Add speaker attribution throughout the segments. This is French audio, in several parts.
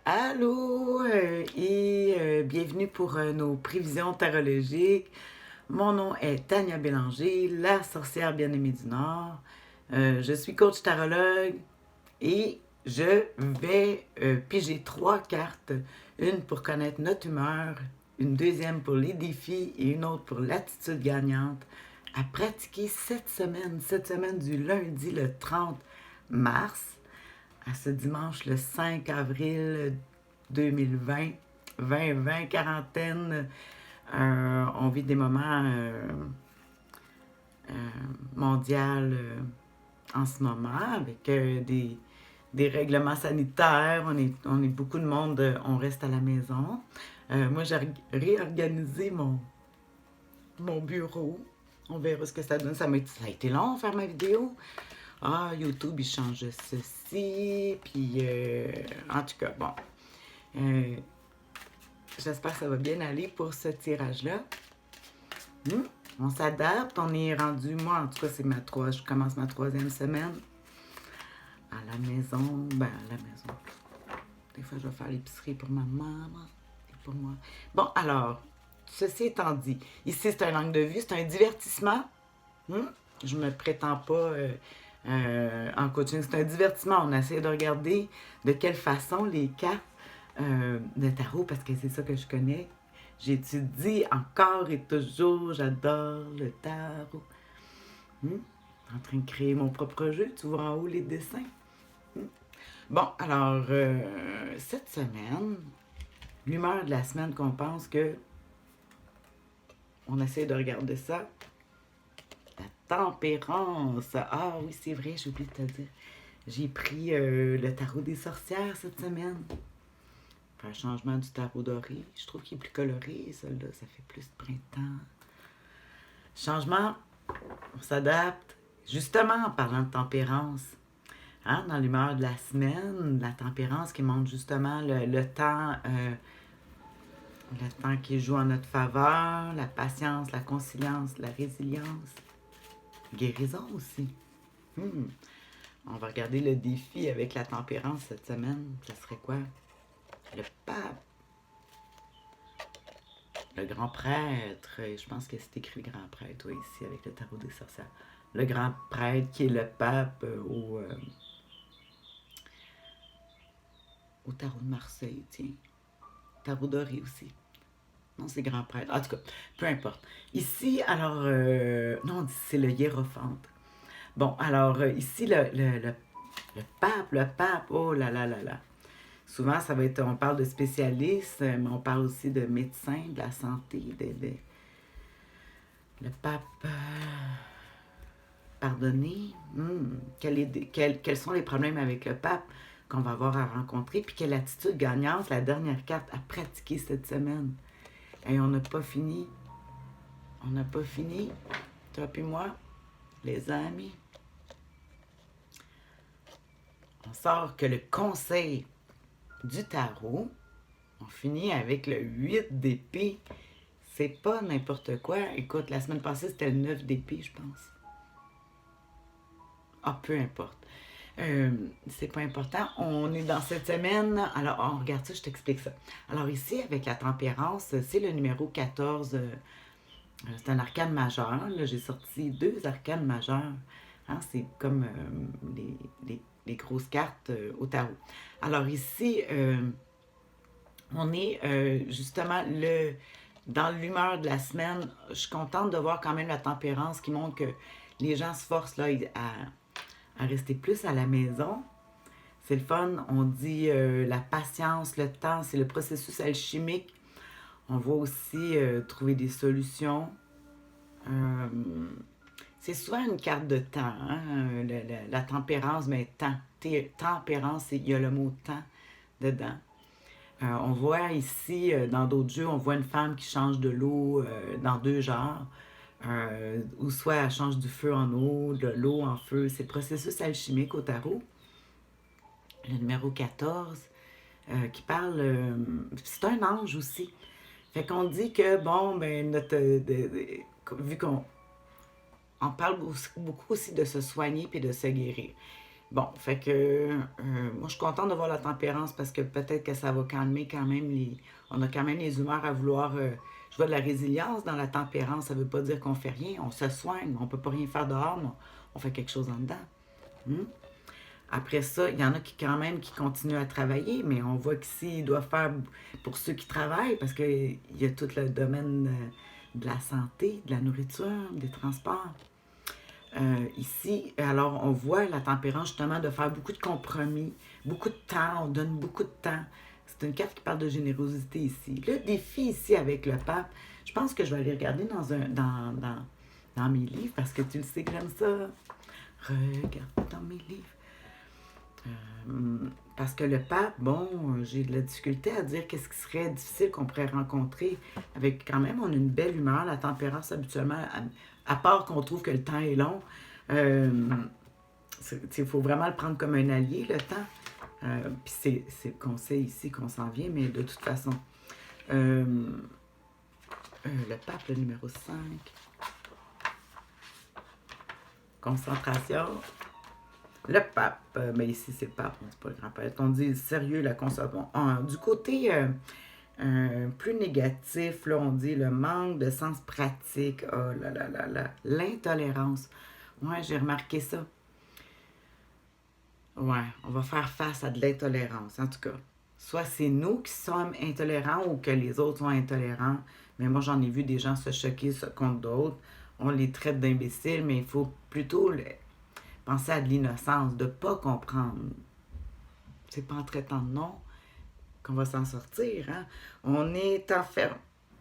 Speaker 1: Allô et bienvenue pour nos prévisions tarologiques. Mon nom est Tania Bélanger, la sorcière bien-aimée du Nord. Je suis coach tarologue et je vais piger 3 cartes. Une pour connaître notre humeur, une deuxième pour les défis et une autre pour l'attitude gagnante à pratiquer cette semaine du lundi le 30 mars à ce dimanche le 5 avril 2020, 2020, quarantaine. On vit des moments mondiaux en ce moment avec des règlements sanitaires. On est beaucoup de monde, on reste à la maison. Moi, j'ai réorganisé mon bureau. On verra ce que ça donne. Ça a été long faire ma vidéo. Ah, YouTube, il change ceci. Puis, en tout cas, bon. J'espère que ça va bien aller pour ce tirage-là. On s'adapte. On est rendu, moi, en tout cas, je commence ma 3e semaine à la maison. Ben, à la maison. Des fois, je vais faire l'épicerie pour ma maman et pour moi. Bon, alors, ceci étant dit, ici, c'est un angle de vue, c'est un divertissement. Je me prétends pas en coaching. C'est un divertissement. On essaie de regarder de quelle façon les cartes de tarot, parce que c'est ça que je connais. J'étudie encore et toujours. J'adore le tarot. En train de créer mon propre jeu. Tu vois en haut les dessins. Bon, alors, cette semaine, l'humeur de la semaine qu'on pense que on essaie de regarder ça. La tempérance. Ah oui, c'est vrai, j'ai oublié de te dire. J'ai pris le tarot des sorcières cette semaine. Un changement du tarot doré. Je trouve qu'il est plus coloré, celui-là. Ça fait plus de printemps. Changement, on s'adapte. Justement, en parlant de tempérance, dans l'humeur de la semaine, la tempérance qui montre justement le temps qui joue en notre faveur, la patience, la conciliance, la résilience, guérison aussi. On va regarder le défi avec la tempérance cette semaine. Ça serait quoi? Le pape. Le grand prêtre. Je pense que c'est écrit grand prêtre, oui, ici, avec le tarot des sorcières. Le grand prêtre qui est le pape au tarot de Marseille, tiens. Tarot doré aussi. Non, c'est grand prêtre. En tout cas, peu importe. Ici, alors... non, c'est le hiérophante. Bon, alors, ici, le pape, oh là là là là. Souvent, ça va être, on parle de spécialistes, mais on parle aussi de médecins, de la santé, le pape. Pardonner. Quels sont les problèmes avec le pape qu'on va avoir à rencontrer, puis quelle attitude gagnante, la dernière carte à pratiquer cette semaine. Et on n'a pas fini. On n'a pas fini, toi et moi, les amis. On sort que le conseil du tarot, on finit avec le 8 d'épée. C'est pas n'importe quoi. Écoute, la semaine passée, c'était le 9 d'épée, je pense. Ah, peu importe. C'est pas important. On est dans cette semaine. Alors, on regarde ça, je t'explique ça. Alors ici, avec la tempérance, c'est le numéro 14. C'est un arcane majeur. Là, j'ai sorti 2 arcanes majeurs. C'est comme les grosses cartes au tarot. Alors ici, on est justement dans l'humeur de la semaine. Je suis contente de voir quand même la tempérance qui montre que les gens se forcent là, à rester plus à la maison. C'est le fun. On dit la patience, le temps, c'est le processus alchimique. On va aussi trouver des solutions. C'est souvent une carte de temps. La tempérance, mais temps. Tempérance, il y a le mot temps dedans. On voit ici, dans d'autres jeux, on voit une femme qui change de l'eau dans 2 genres. Ou soit elle change du feu en eau, de l'eau en feu. C'est le processus alchimique au tarot. Le numéro 14, qui parle... c'est un ange aussi. Fait qu'on dit que, bon, ben, vu qu'on parle beaucoup aussi de se soigner puis de se guérir. Bon, fait que moi, je suis contente de voir la tempérance parce que peut-être que ça va calmer quand même les... On a quand même les humeurs à vouloir... je vois de la résilience dans la tempérance. Ça veut pas dire qu'on fait rien. On se soigne. On peut pas rien faire dehors, mais on fait quelque chose en dedans. Hmm? Après ça, il y en a qui quand même qui continuent à travailler, mais on voit qu'ici, ils doivent faire pour ceux qui travaillent, parce qu'il y a tout le domaine de la santé, de la nourriture, des transports. Ici, alors on voit la tempérance justement de faire beaucoup de compromis, beaucoup de temps, on donne beaucoup de temps. C'est une carte qui parle de générosité ici. Le défi ici avec le pape, je pense que je vais aller regarder dans mes livres parce que tu le sais que j'aime ça. Regarde dans mes livres. Parce que le pape, bon, j'ai de la difficulté à dire qu'est-ce qui serait difficile qu'on pourrait rencontrer. Avec quand même, on a une belle humeur, la tempérance habituellement, à part qu'on trouve que le temps est long. Il faut vraiment le prendre comme un allié, le temps. Puis c'est qu'on sait ici qu'on s'en vient, mais de toute façon. Le pape, le numéro 5. Concentration. Le pape, mais ici c'est le pape, on dit pas le grand-père. On dit sérieux la concentration. Du côté plus négatif, là, on dit le manque de sens pratique. Oh là là là là. L'intolérance. Ouais, j'ai remarqué ça. Ouais, on va faire face à de l'intolérance, en tout cas. Soit c'est nous qui sommes intolérants ou que les autres sont intolérants. Mais moi, j'en ai vu des gens se choquer contre d'autres. On les traite d'imbéciles, mais il faut plutôt penser à de l'innocence, de ne pas comprendre. C'est pas en traitant de non qu'on va s'en sortir. Hein? On est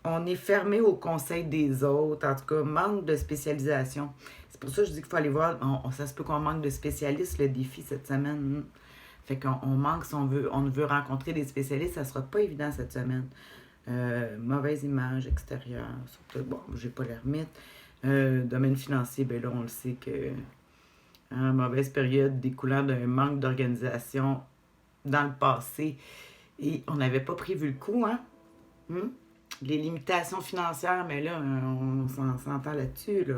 Speaker 1: on est fermé au conseil des autres, en tout cas, manque de spécialisation. C'est pour ça que je dis qu'il faut aller voir. Ça se peut qu'on manque de spécialistes, le défi cette semaine. Fait qu'on manque, si on veut rencontrer des spécialistes, ça sera pas évident cette semaine. Mauvaise image extérieure, surtout, bon, j'ai pas l'ermite. Domaine financier, ben là, on le sait que mauvaise période découlant d'un manque d'organisation dans le passé et on n'avait pas prévu le coup, hein? Hmm? Les limitations financières, mais là, on s'entend là-dessus, là.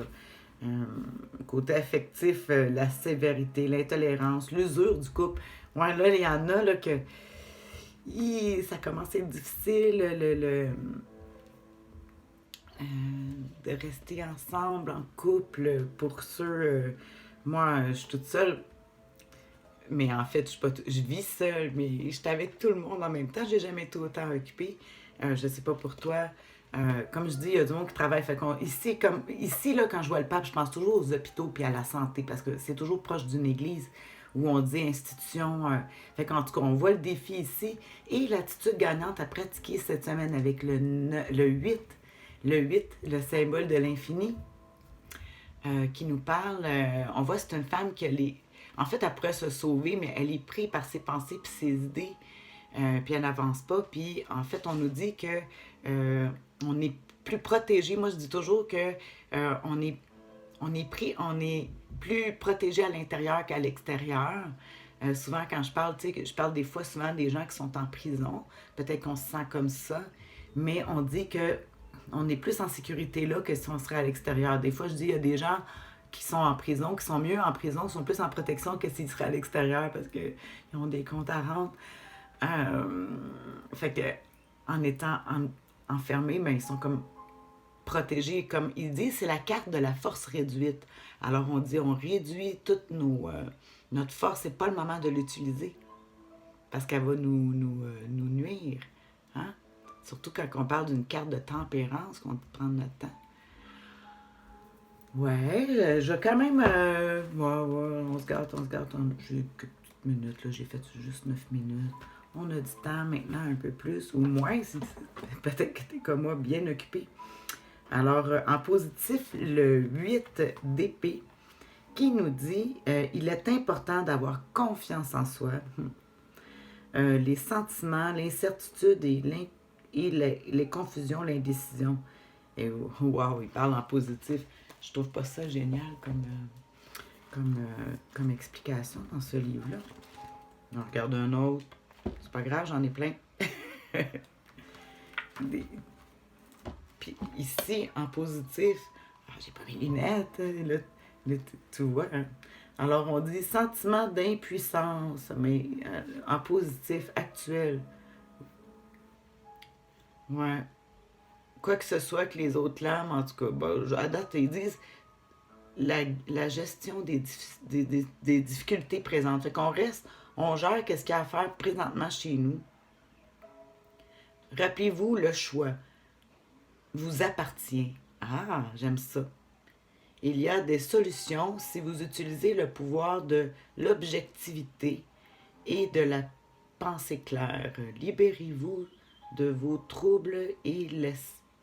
Speaker 1: Côté affectif, la sévérité, l'intolérance, l'usure du couple. Ouais, là, il y en a là, que ça commence à être difficile de rester ensemble en couple pour ceux. Moi, je suis toute seule, mais en fait, je vis seule, mais je suis avec tout le monde en même temps. J'ai jamais été autant occupée. Je sais pas pour toi. Comme je dis, il y a du monde qui travaille. Ici, là, quand je vois le pape, je pense toujours aux hôpitaux puis à la santé parce que c'est toujours proche d'une église où on dit institution. Fait qu'en tout cas, on voit le défi ici et l'attitude gagnante à pratiquer cette semaine avec le 8. Le 8, le symbole de l'infini, qui nous parle. On voit que c'est une femme qui a les. En fait, elle pourrait se sauver, mais elle est prise par ses pensées puis ses idées. Puis elle n'avance pas. Puis en fait, on nous dit que on est plus protégé. Moi, je dis toujours que on est plus protégé à l'intérieur qu'à l'extérieur. Souvent, quand je parle, tu sais, je parle des fois souvent des gens qui sont en prison. Peut-être qu'on se sent comme ça, mais on dit que on est plus en sécurité là que si on serait à l'extérieur. Des fois, je dis, il y a des gens qui sont en prison, qui sont mieux en prison, qui sont plus en protection que s'ils seraient à l'extérieur parce qu'ils ont des comptes à rendre. Fait que en étant enfermés, mais ils sont comme protégés. Comme il dit, c'est la carte de la force réduite. Alors on dit, on réduit toute notre force. C'est pas le moment de l'utiliser parce qu'elle va nous nuire. Hein? Surtout quand on parle d'une carte de tempérance, qu'on prend notre temps. Ouais, je vais quand même. On se garde. J'ai que petites minutes, là. J'ai fait juste 9 minutes. On a du temps maintenant, un peu plus, ou moins, peut-être que tu es comme moi, bien occupé. Alors, en positif, le 8 d'épée, qui nous dit il est important d'avoir confiance en soi. Les sentiments, l'incertitude et les confusions, l'indécision. Et wow, il parle en positif. Je trouve pas ça génial comme explication dans ce livre-là. On regarde un autre. C'est pas grave, j'en ai plein. Puis ici, en positif, j'ai pas mes lunettes. Là, tu vois. Hein? Alors, on dit sentiment d'impuissance, mais en positif, actuel. Ouais. Quoi que ce soit que les autres lames, en tout cas, à date, ils disent la gestion des difficultés présentes. Fait qu'on reste, on gère qu'est-ce qu'il y a à faire présentement chez nous. Rappelez-vous, le choix vous appartient. Ah, j'aime ça. Il y a des solutions si vous utilisez le pouvoir de l'objectivité et de la pensée claire. Libérez-vous de vos troubles et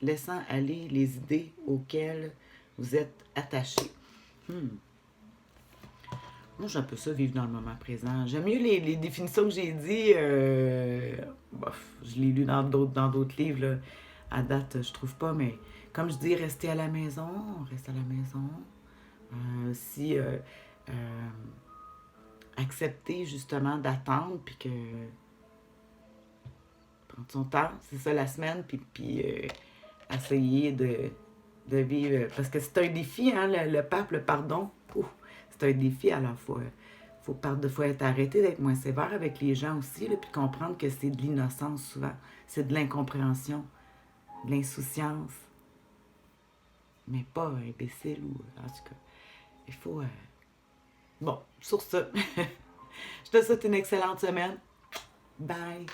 Speaker 1: laissant aller les idées auxquelles vous êtes attachés. Moi, j'ai un peu ça, vivre dans le moment présent. J'aime mieux les définitions que j'ai dit. Je l'ai lu dans d'autres livres. Là. À date, je trouve pas, mais comme je dis, rester à la maison, on reste à la maison. Si accepter justement d'attendre, puis que prendre son temps, c'est ça la semaine, puis essayer de vivre. Parce que c'est un défi, hein, le pape, le pardon. Ouf, c'est un défi à la fois. Faut être arrêté d'être moins sévère avec les gens aussi, là, puis comprendre que c'est de l'innocence souvent. C'est de l'incompréhension, de l'insouciance. Mais pas imbécile ou. En tout cas, il faut. Bon, sur ça, je te souhaite une excellente semaine. Bye!